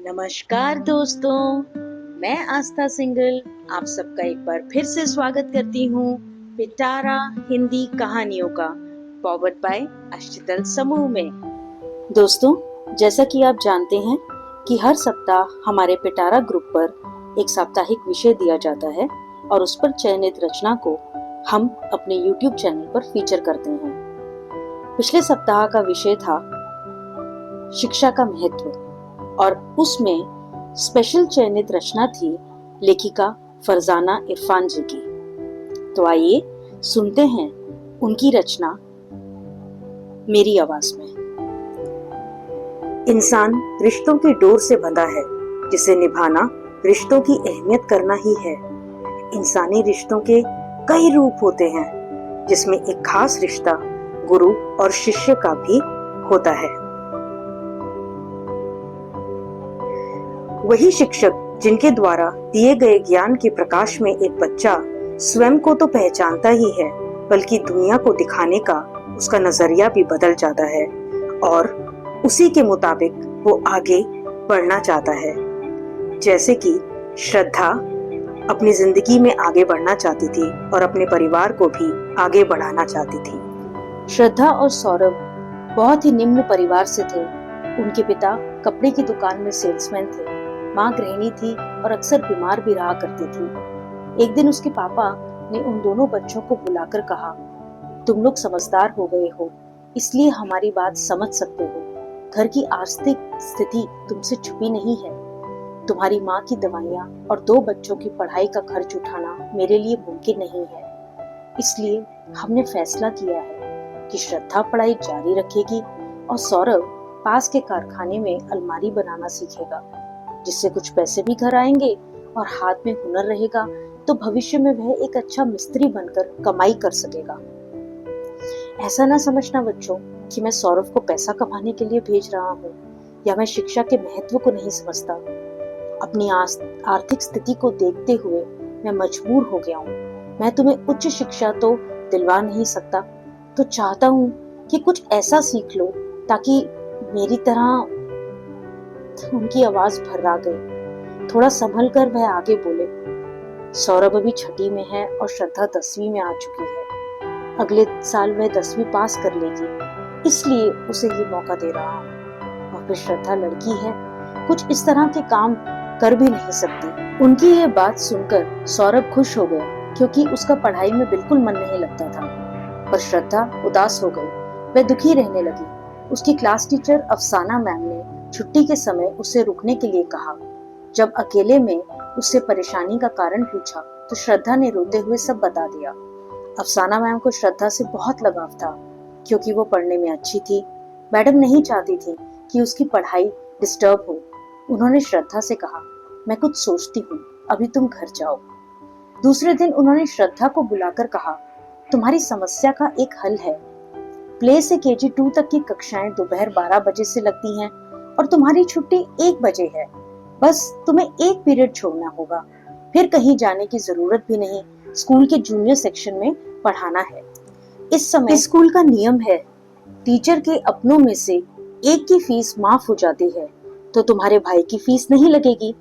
नमस्कार दोस्तों, मैं आस्था सिंगल आप सबका एक बार फिर से स्वागत करती हूँ पिटारा हिंदी कहानियों का पॉवर्ड बाय अष्टदल समूह में। दोस्तों, जैसा कि आप जानते हैं कि हर सप्ताह हमारे पिटारा ग्रुप पर एक साप्ताहिक विषय दिया जाता है और उस पर चयनित रचना को हम अपने YouTube चैनल पर फीचर करते हैं। पिछले सप्ताह का विषय था शिक्षा का महत्व और उसमें स्पेशल चयनित रचना थी लेखिका फरजाना इरफान जी की। तो आइए सुनते हैं उनकी रचना मेरी आवाज में। इंसान रिश्तों की डोर से बंधा है जिसे निभाना रिश्तों की अहमियत करना ही है। इंसानी रिश्तों के कई रूप होते हैं जिसमें एक खास रिश्ता गुरु और शिष्य का भी होता है। वही शिक्षक जिनके द्वारा दिए गए ज्ञान के प्रकाश में एक बच्चा स्वयं को तो पहचानता ही है बल्कि दुनिया को दिखाने का उसका नजरिया भी बदल जाता है और उसी के मुताबिक वो आगे बढ़ना चाहता है। जैसे कि श्रद्धा अपनी जिंदगी में आगे बढ़ना चाहती थी और अपने परिवार को भी आगे बढ़ाना चाहती थी। श्रद्धा और सौरभ बहुत ही निम्न परिवार से थे। उनके पिता कपड़े की दुकान में सेल्समैन थे, माँ गृहिणी थी और अक्सर बीमार भी रहा करती थी। एक दिन उसके पापा ने उन दोनों बच्चों को बुलाकर कहा, तुम लोग समझदार हो गए हो इसलिए हमारी बात समझ सकते हो। घर की आर्थिक स्थिति तुमसे छुपी नहीं है। तुम्हारी माँ की दवाइयाँ और 2 बच्चों की पढ़ाई का खर्च उठाना मेरे लिए मुमकिन नहीं है। इसलिए हमने फैसला किया है कि श्रद्धा पढ़ाई जारी रखेगी और सौरभ पास के कारखाने में अलमारी बनाना सीखेगा, जिससे कुछ पैसे भी घर आएंगे और हाथ में हुनर रहेगा तो भविष्य में वह एक अच्छा मिस्त्री बनकर कमाई कर सकेगा। ऐसा ना समझना बच्चों कि मैं सौरभ को पैसा कमाने के लिए भेज रहा हूँ या मैं शिक्षा के महत्व को नहीं समझता। अपनी आर्थिक स्थिति को देखते हुए मैं मजबूर हो गया हूँ। मैं तुम्हें उच्च शिक्षा तो दिलवा नहीं सकता, तो चाहता हूँ कि कुछ ऐसा सीख लो ताकि मेरी तरह। उनकी आवाज भर्रा गई। थोड़ा संभल कर वह आगे बोले, सौरभ अभी 6ठी में है और श्रद्धा 10वीं में आ चुकी है। अगले साल वह 10वीं पास कर लेगी, इसलिए उसे ये मौका दे रहा हूँ। और फिर श्रद्धा लड़की है, कुछ इस तरह के काम कर भी नहीं सकती। उनकी ये बात सुनकर सौरभ खुश हो गया क्योंकि उसका पढ़ाई में बिल्कुल मन नहीं लगता था। पर श्रद्धा उदास हो गई, वह दुखी रहने लगी। उसकी क्लास टीचर अफसाना मैम ने छुट्टी के समय उसे रुकने के लिए कहा। जब अकेले में उससे परेशानी का कारण पूछा तो श्रद्धा ने रोते हुए सब बता दिया। अफसाना मैम को श्रद्धा से बहुत लगाव था क्योंकि वो पढ़ने में अच्छी थी। मैडम नहीं चाहती थी कि उसकी पढ़ाई डिस्टर्ब हो। उन्होंने श्रद्धा से कहा, मैं कुछ सोचती हूँ, अभी तुम घर जाओ। दूसरे दिन उन्होंने श्रद्धा को बुलाकर कहा, तुम्हारी समस्या का एक हल है। प्ले से KG 2 तक की कक्षाएं दोपहर 12 बजे से लगती हैं और तुम्हारी छुट्टी 1 बजे है। बस तुम्हें 1 पीरियड छोड़ना होगा, फिर कहीं जाने की जरूरत भी नहीं। स्कूल के जूनियर सेक्शन में पढ़ाना है। इस समय स्कूल का नियम है, टीचर के अपनों में से एक की फीस माफ हो जाती है, तो तुम्हारे भाई की फीस नहीं लगेगी।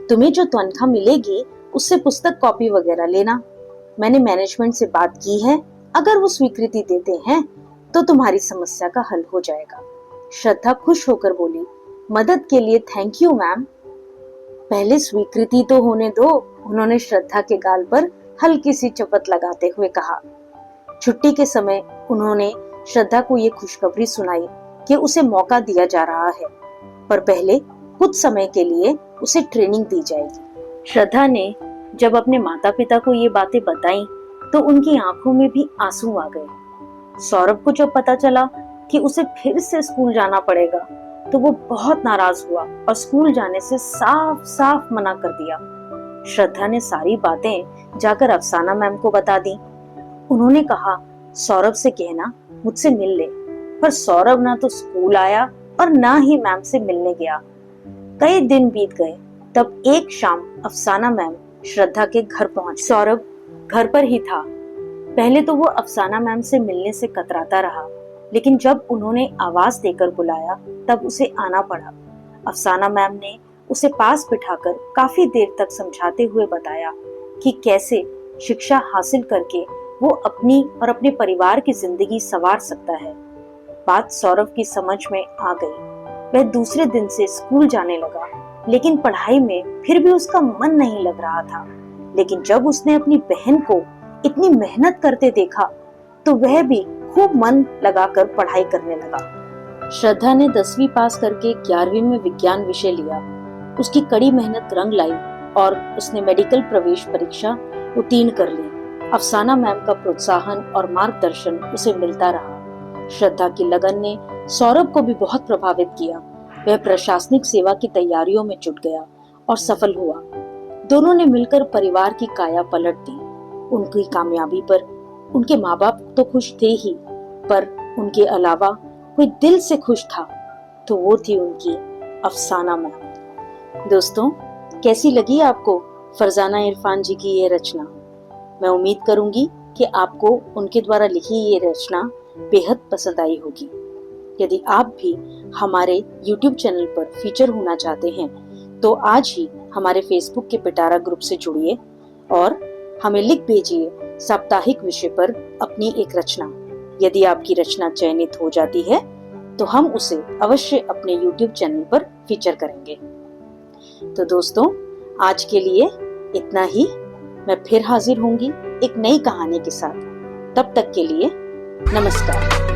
तुम्हें जो तनख्वाह मिलेगी उससे पुस्तक कॉपी वगैरह लेना। मैंने मैनेजमेंट से बात की है, अगर वो स्वीकृति देते हैं तो तुम्हारी समस्या का हल हो जाएगा। श्रद्धा खुश होकर बोली, मदद के लिए थैंक यू मैम। पहले स्वीकृति तो होने दो, उन्होंने श्रद्धा के गाल पर हल्की सी चपत लगाते हुए कहा। छुट्टी के समय उन्होंने श्रद्धा को ये खुशखबरी सुनाई कि उसे मौका दिया जा रहा है, पर पहले कुछ समय के लिए उसे ट्रेनिंग दी जाएगी। श्रद्धा ने जब अपने माता पिता को ये बातें बताई तो उनकी आंखों में भी आंसू आ गए। सौरभ को जब पता चला कि उसे फिर से स्कूल जाना पड़ेगा तो वो बहुत नाराज हुआ और स्कूल जाने से साफ साफ मना कर दिया। श्रद्धा ने सारी बातें जाकर अफसाना मैम को बता दी। उन्होंने कहा, सौरभ से कहना मुझसे मिल ले, पर सौरभ ना तो स्कूल आया और ना ही मैम से मिलने गया। कई दिन बीत गए, तब एक शाम अफसाना मैम श्रद्धा के घर पहुंची। सौरभ घर पर ही था। पहले तो वो अफसाना मैम से मिलने से कतराता रहा, लेकिन जब उन्होंने आवाज देकर बुलाया तब उसे आना पड़ा। अफसाना मैम ने उसे पास बिठाकर काफी देर तक समझाते हुए बताया कि कैसे शिक्षा हासिल करके वो अपनी और अपने परिवार की जिंदगी संवार सकता है। बात सौरभ की समझ में आ गई। वह दूसरे दिन से स्कूल जाने लगा, लेकिन पढ़ाई में फिर भी उसका मन नहीं लग रहा था। लेकिन जब उसने अपनी बहन को इतनी मेहनत करते देखा तो वह भी खूब मन लगाकर पढ़ाई करने लगा। श्रद्धा ने 10वीं पास करके 11वीं में विज्ञान विषय लिया। उसकी कड़ी मेहनत रंग लाई और उसने मेडिकल प्रवेश परीक्षा उत्तीर्ण कर ली। अफसाना मैम का प्रोत्साहन और मार्गदर्शन उसे मिलता रहा। श्रद्धा की लगन ने सौरभ को भी बहुत प्रभावित किया। वह प्रशासनिक सेवा की तैयारियों में जुट गया और सफल हुआ। दोनों ने मिलकर परिवार की काया पलट दी। उनकी कामयाबी पर उनके माँ बाप तो खुश थे ही, पर उनके अलावा कोई दिल से खुश था तो वो थी उनकी अफसाना मैम। दोस्तों, कैसी लगी आपको फरजाना इरफान जी की ये रचना? मैं उम्मीद करूंगी कि आपको उनके द्वारा लिखी ये रचना बेहद पसंद आई होगी। यदि आप भी हमारे YouTube चैनल पर फीचर होना चाहते हैं तो आज ही हमारे फेसबुक के पिटारा ग्रुप से जुड़िए और हमें लिख भेजिए साप्ताहिक विषय पर अपनी एक रचना। यदि आपकी रचना चयनित हो जाती है तो हम उसे अवश्य अपने YouTube चैनल पर फीचर करेंगे। तो दोस्तों, आज के लिए इतना ही। मैं फिर हाजिर होंगी एक नई कहानी के साथ। तब तक के लिए नमस्कार।